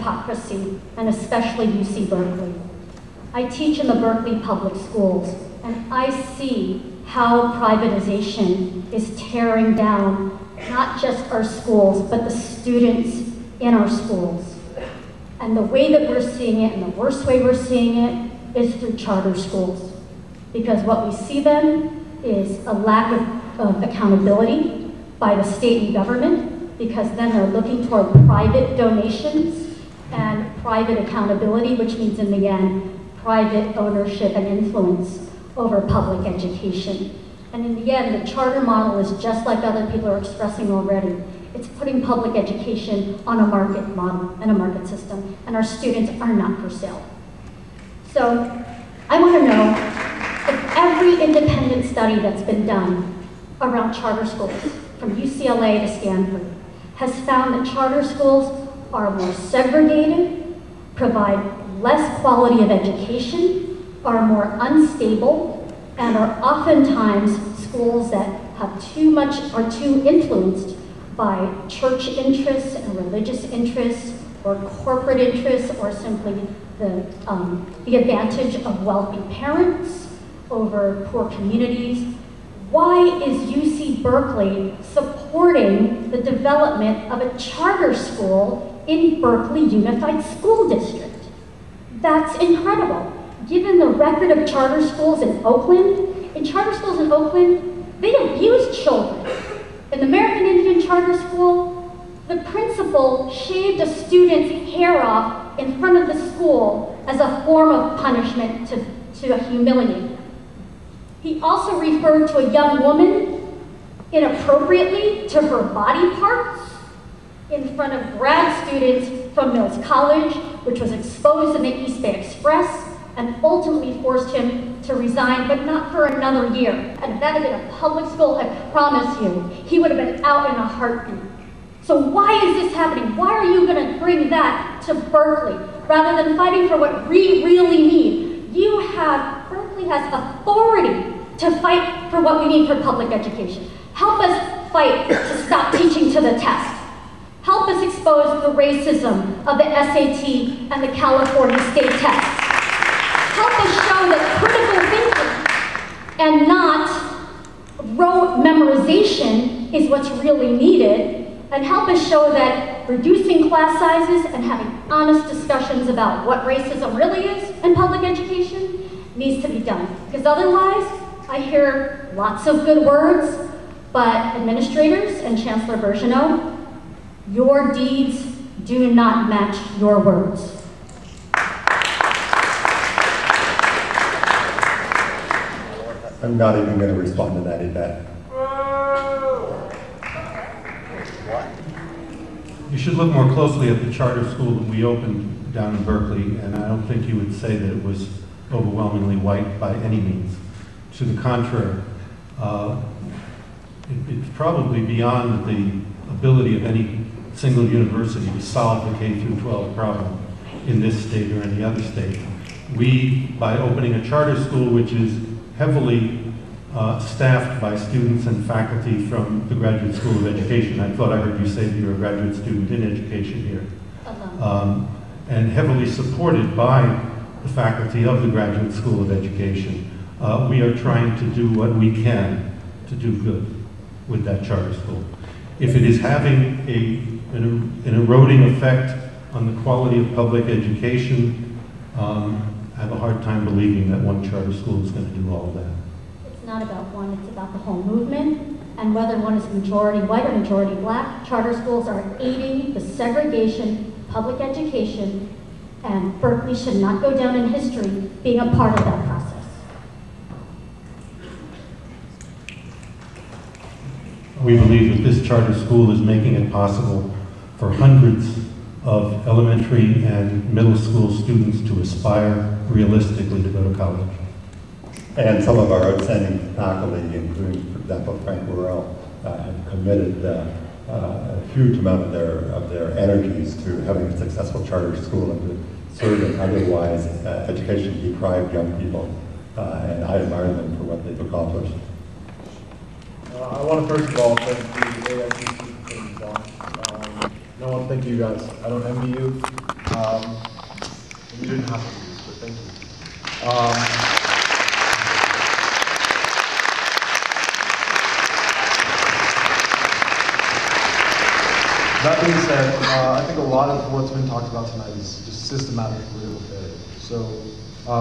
hypocrisy, and especially UC Berkeley. I teach in the Berkeley public schools, and I see how privatization is tearing down not just our schools, but the students in our schools. And the way that we're seeing it, and the worst way we're seeing it, is through charter schools. Because what we see then is a lack of accountability by the state and government, because then they're looking toward private donations and private accountability, which means in the end, private ownership and influence over public education. And in the end, the charter model is just like other people are expressing already. It's putting public education on a market model and a market system, and our students are not for sale. So I want to know if every independent study that's been done around charter schools, from UCLA to Stanford, has found that charter schools are more segregated, provide less quality of education, are more unstable, and are oftentimes schools that have are too influenced by church interests and religious interests, or corporate interests, or simply the advantage of wealthy parents over poor communities. Why is UC Berkeley supporting the development of a charter school in Berkeley Unified School District? That's incredible. Given the record of charter schools in Oakland, they abuse children. In the American Indian Charter School, the principal shaved a student's hair off in front of the school as a form of punishment to humiliate him. He also referred to a young woman inappropriately to her body parts in front of grad students from Mills College, which was exposed in the East Bay Express, and ultimately forced him to resign, but not for another year. And if that had been a public school, I promise you, he would have been out in a heartbeat. So why is this happening? Why are you going to bring that to Berkeley, rather than fighting for what we really need? Berkeley has authority to fight for what we need for public education. Help us fight to stop teaching to the test. Help us expose the racism of the SAT and the California state tests. Help us show that critical thinking and not rote memorization is what's really needed, and help us show that reducing class sizes and having honest discussions about what racism really is in public education needs to be done. Because otherwise, I hear lots of good words, but administrators and Chancellor Birgeneau, your deeds do not match your words. I'm not even going to respond to that, Yvette. You should look more closely at the charter school that we opened down in Berkeley, and I don't think you would say that it was overwhelmingly white by any means. To the contrary, it's probably beyond the ability of any single university to solve the K-12 problem in this state or any other state. We, by opening a charter school which is heavily staffed by students and faculty from the Graduate School of Education. I thought I heard you say that you're a graduate student in education here. And heavily supported by the faculty of the Graduate School of Education. We are trying to do what we can to do good with that charter school. If it is having an eroding effect on the quality of public education, I have a hard time believing that one charter school is going to do all of that. It's not about one, it's about the whole movement, and whether one is majority white or majority black, charter schools are aiding the segregation of public education, and Berkeley should not go down in history being a part of that process. We believe that this charter school is making it possible for hundreds of elementary and middle school students to aspire realistically to go to college. And some of our outstanding faculty, including, for example, Frank Worrell, have committed a huge amount of their energies to having a successful charter school and to serving otherwise education-deprived young people. And I admire them for what they've accomplished. I want to first of all thank the ASUC for putting this on. I want to thank you guys. I don't envy you. And you didn't have to do this, but thank you. That being said, I think a lot of what's been talked about tonight is just systematic political failure. So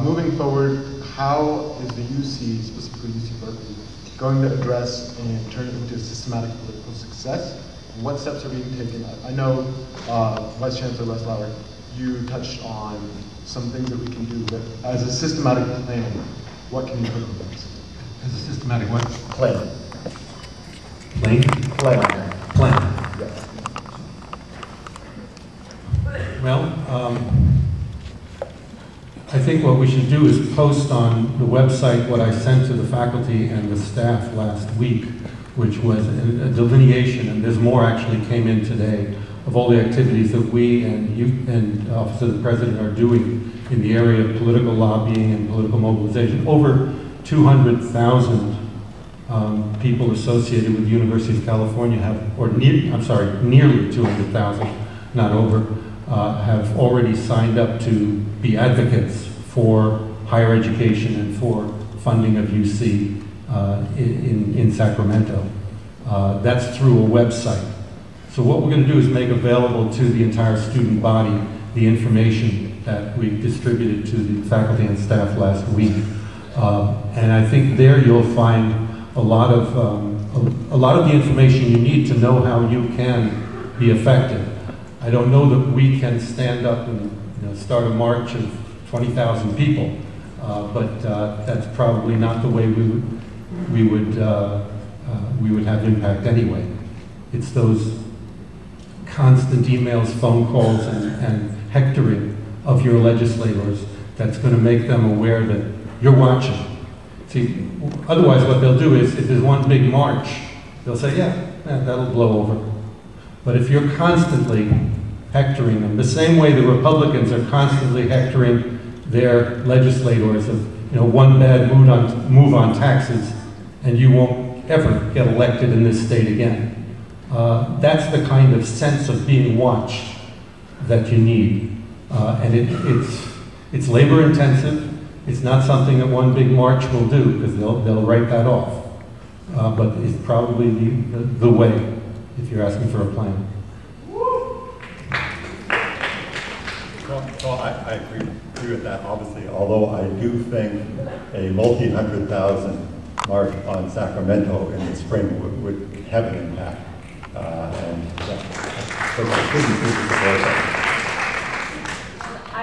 moving forward, how is the UC, specifically UC Berkeley, going to address and turn it into a systematic political success? And what steps are being taken? I know Vice Chancellor Lauer, you touched on some things that we can do, but as a systematic plan, what can you put in place? As a systematic what? Plan. Plan? Plan. Plan. Yes. Well, I think what we should do is post on the website what I sent to the faculty and the staff last week, which was a delineation, and there's more actually came in today, of all the activities that we and you and Office of the President are doing in the area of political lobbying and political mobilization. Over 200,000 people associated with the University of California have, or nearly 200,000, not over, have already signed up to be advocates for higher education and for funding of UC in Sacramento. That's through a website. So what we're going to do is make available to the entire student body the information that we distributed to the faculty and staff last week. And I think there you'll find a lot of the information you need to know how you can be effective. I don't know that we can stand up and start a march of 20,000 people, but that's probably not the way we would have impact anyway. It's those constant emails, phone calls, and hectoring of your legislators that's going to make them aware that you're watching. See, otherwise what they'll do is, if there's one big march, they'll say, yeah, that'll blow over. But if you're constantly hectoring them, the same way the Republicans are constantly hectoring their legislators of, one bad move on taxes, and you won't ever get elected in this state again. That's the kind of sense of being watched that you need. And it's labor intensive. It's not something that one big march will do, because they'll write that off. But it's probably the way, if you're asking for a plan. Well, I agree with that, obviously, although I do think a multi-100,000 march on Sacramento in the spring would have an impact. I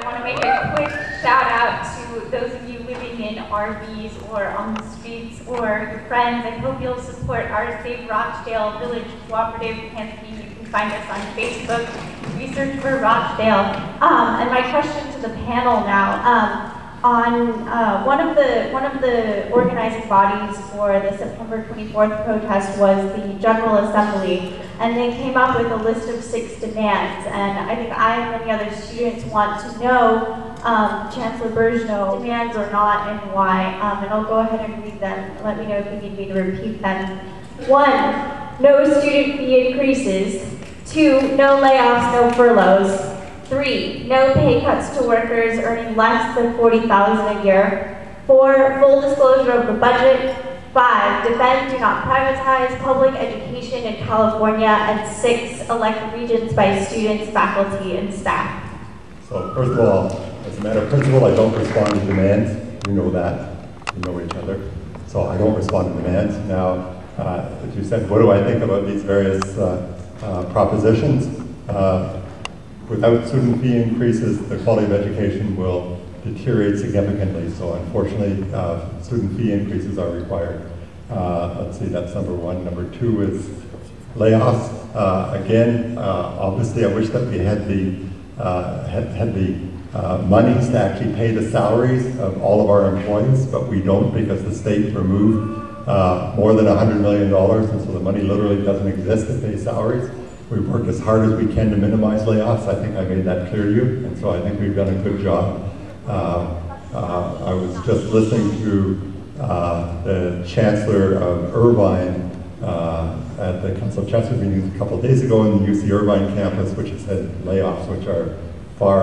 want to make a quick shout out to those of you living in RVs or on the streets or your friends. I hope you'll support our Save Rochdale Village Cooperative campaign. You can find us on Facebook. Research for Rochdale. And my question to the panel now. One of the organizing bodies for the September 24th protest was the General Assembly, and they came up with a list of 6 demands. And I think I and many other students want to know Chancellor Birgeneau demands or not, and why. And I'll go ahead and read them. Let me know if you need me to repeat them. 1, no student fee increases. 2, no layoffs, no furloughs. 3, no pay cuts to workers earning less than $40,000 a year. 4, full disclosure of the budget. 5, defend, do not privatize public education in California. And 6, elect regents by students, faculty, and staff. So first of all, as a matter of principle, I don't respond to demands. You know that. We know each other. So I don't respond to demands. Now, as you said, what do I think about these various propositions? Without student fee increases, the quality of education will deteriorate significantly. So unfortunately, student fee increases are required. Let's see, that's number 1. Number 2 is layoffs. Again, obviously, I wish that we had the monies to actually pay the salaries of all of our employees, but we don't, because the state removed more than $100 million, and so the money literally doesn't exist to pay salaries. We've worked as hard as we can to minimize layoffs. I think I made that clear to you, and so I think we've done a good job. I was just listening to the Chancellor of Irvine at the Council of Chancellors meeting a couple of days ago in the UC Irvine campus, which has had layoffs which are far